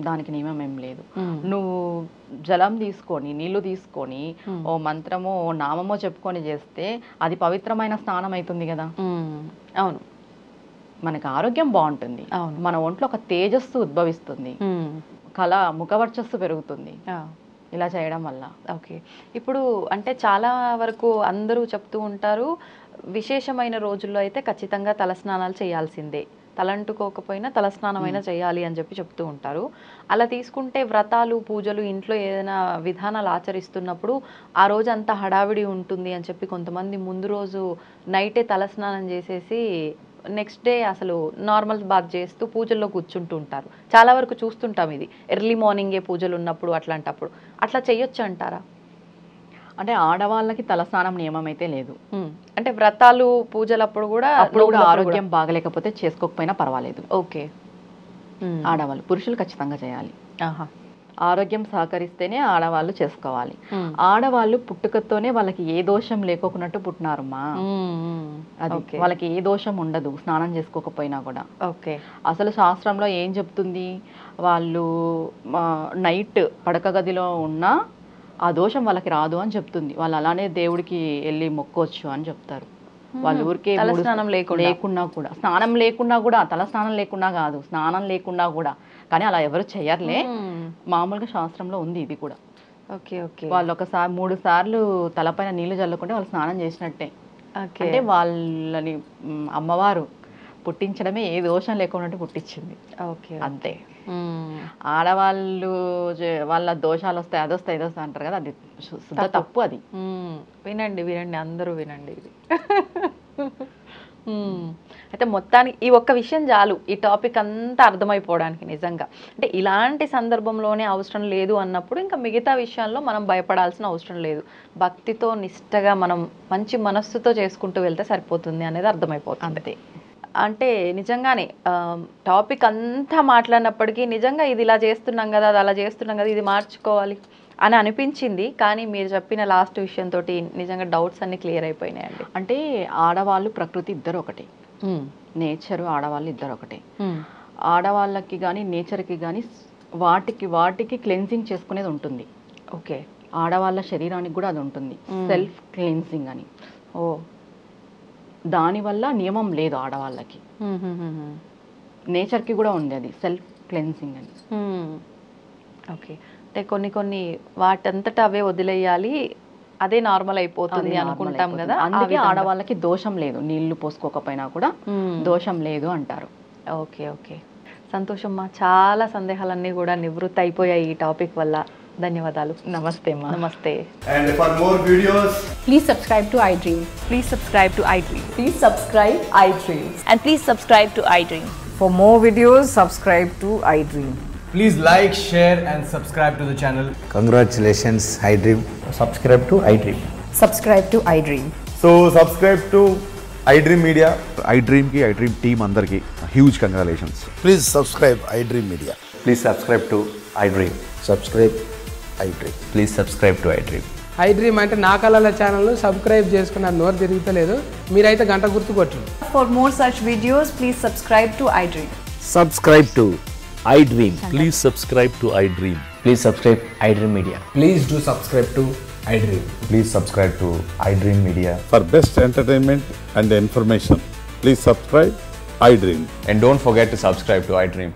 దానికి నియమం ఏం లేదు. నువ్వు జలం తీసుకొని నీళ్లు తీసుకొని ఓ మంత్రమో ఓ నామమో చెప్పుకొని చేస్తే అది పవిత్రమైన స్నానం అవుతుంది కదా. అవును, మనకు ఆరోగ్యం బాగుంటుంది, మన ఒంట్లో ఒక తేజస్సు ఉద్భవిస్తుంది, ముఖవర్చస్సు పెరుగుతుంది ఇలా చేయడం వల్ల. ఓకే, ఇప్పుడు అంటే చాలా వరకు అందరూ చెప్తూ ఉంటారు విశేషమైన రోజుల్లో అయితే ఖచ్చితంగా తలస్నానాలు చేయాల్సిందే, తలంటుకోకపోయినా తలస్నానమైనా చేయాలి అని చెప్పి చెప్తూ ఉంటారు. అలా తీసుకుంటే వ్రతాలు పూజలు ఇంట్లో ఏదైనా విధానాలు ఆచరిస్తున్నప్పుడు ఆ రోజు అంతా హడావిడి ఉంటుంది అని చెప్పి కొంతమంది ముందు రోజు నైటే తలస్నానం చేసేసి నెక్స్ట్ డే అసలు నార్మల్ బాత్ చేస్తూ పూజల్లో కూర్చుంటూ ఉంటారు. చాలా వరకు చూస్తుంటాం ఇది, ఎర్లీ మార్నింగే పూజలు ఉన్నప్పుడు అట్లాంటప్పుడు. అట్లా చెయ్యొచ్చు అంటారా? అంటే ఆడవాళ్ళకి తలస్నానం నియమం అయితే లేదు. అంటే వ్రతాలు పూజలప్పుడు కూడా ఆరోగ్యం బాగలేకపోతే చేసుకోకపోయినా పర్వాలేదు. ఓకే, ఆడవాళ్ళు, పురుషులు ఖచ్చితంగా చేయాలి. ఆరోగ్యం సహకరిస్తేనే ఆడవాళ్ళు చేసుకోవాలి. ఆడవాళ్ళు పుట్టుకతోనే వాళ్ళకి ఏ దోషం లేకోకున్నట్టు పుట్టినారమ్మా. అది వాళ్ళకి ఏ దోషం ఉండదు స్నానం చేసుకోకపోయినా కూడా. ఓకే, అసలు శాస్త్రంలో ఏం చెప్తుంది, వాళ్ళు నైట్ పడక గదిలో ఉన్నా ఆ దోషం వాళ్ళకి రాదు అని చెప్తుంది. వాళ్ళు అలానే దేవుడికి వెళ్ళి మొక్కోవచ్చు అని చెప్తారు. వాళ్ళ ఊరికే లేకున్నా కూడా, స్నానం లేకున్నా కూడా, తల స్నానం లేకున్నా కాదు, స్నానం లేకున్నా కూడా, కానీ అలా ఎవరు చెయ్యర్లే, మామూలుగా శాస్త్రంలో ఉంది ఇది కూడా. ఓకే ఓకే, వాళ్ళు 3 సార్లు తలపైన నీళ్లు చల్లుకుంటే వాళ్ళు స్నానం చేసినట్టే. అంటే వాళ్ళని అమ్మవారు పుట్టించడమే ఏ దోషం లేకుండా పుట్టించింది. ఓకే, అంతే. ఆడవాళ్ళు వాళ్ళ దోషాలు వస్తాయి, అదొస్తాయి ఇదొస్తాయి అంటారు కదా, అది శుద్ధ తప్పు. అది వినండి అందరూ వినండి ఇది. అయితే మొత్తానికి ఈ ఒక్క విషయం చాలు ఈ టాపిక్ అంతా అర్థమైపోవడానికి. నిజంగా అంటే ఇలాంటి సందర్భంలోనే అవసరం లేదు అన్నప్పుడు ఇంకా మిగతా విషయాల్లో మనం భయపడాల్సిన అవసరం లేదు. భక్తితో నిష్టగా మనం మంచి మనస్సుతో చేసుకుంటూ వెళ్తే సరిపోతుంది అనేది అర్థమైపోతుంది. అంతే. అంటే నిజంగానే టాపిక్ అంతా మాట్లాడినప్పటికీ నిజంగా ఇది ఇలా చేస్తున్నాం కదా, అది అలా చేస్తున్నాం కదా, ఇది మార్చుకోవాలి అని అనిపించింది. కానీ మీరు చెప్పిన లాస్ట్ విషయంతో నిజంగా డౌట్స్ అన్ని క్లియర్ అయిపోయినాయండి. అంటే ఆడవాళ్ళు ప్రకృతి ఇద్దరు ఒకటే, నేచరు ఆడవాళ్ళు ఇద్దరు ఒకటే. ఆడవాళ్ళకి కానీ నేచర్కి కానీ వాటికి క్లెన్సింగ్ చేసుకునేది ఉంటుంది. ఓకే, ఆడవాళ్ళ శరీరానికి కూడా అది ఉంటుంది, సెల్ఫ్ క్లెన్సింగ్ అని. దానివల్ల నియమం లేదు ఆడవాళ్ళకి. నేచర్కి కూడా ఉంది అది సెల్ఫ్ క్లెన్సింగ్ అని. ఓకే, అంటే కొన్ని వాటంతటా అవే వదిలేయాలి, అదే నార్మల్ అయిపోతుంది అనుకుంటాం కదా. అందుకే ఆడవాళ్ళకి దోషం లేదు, నీళ్లు పోసుకోకపోయినా కూడా దోషం లేదు అంటారు. ఓకే ఓకే, సంతోషమ్మా. చాలా సందేహాలన్నీ కూడా నివృత్తి అయిపోయాయి ఈ టాపిక్ వల్ల. ధన్యవాదాలు. నమస్తే అమ్మా. నమస్తే. And for more videos, please subscribe to iDream. Please subscribe to iDream. Please subscribe iDream. And please subscribe to iDream. For more videos, subscribe to iDream. please like, share and subscribe to the channel. Congratulations, iDream. Subscribe to iDream. Subscribe to iDream. So subscribe to iDream Media. iDream ki iDream team andarki huge congratulations. Please subscribe iDream Media. Please subscribe to iDream. Subscribe iDream. Please subscribe to iDream. iDream అంటే నా కళల channel subscribe చేసుకున్న నోరు తిరుగుతలేదు, మీరైతే గంట గుర్తు కొట్టండి. For more such videos, please subscribe to iDream. Subscribe to iDream. Please subscribe to iDream. Please subscribe iDream Media. Please do subscribe to iDream. Please subscribe to iDream Media. For best entertainment and information, please subscribe iDream. And don't forget to subscribe to iDream.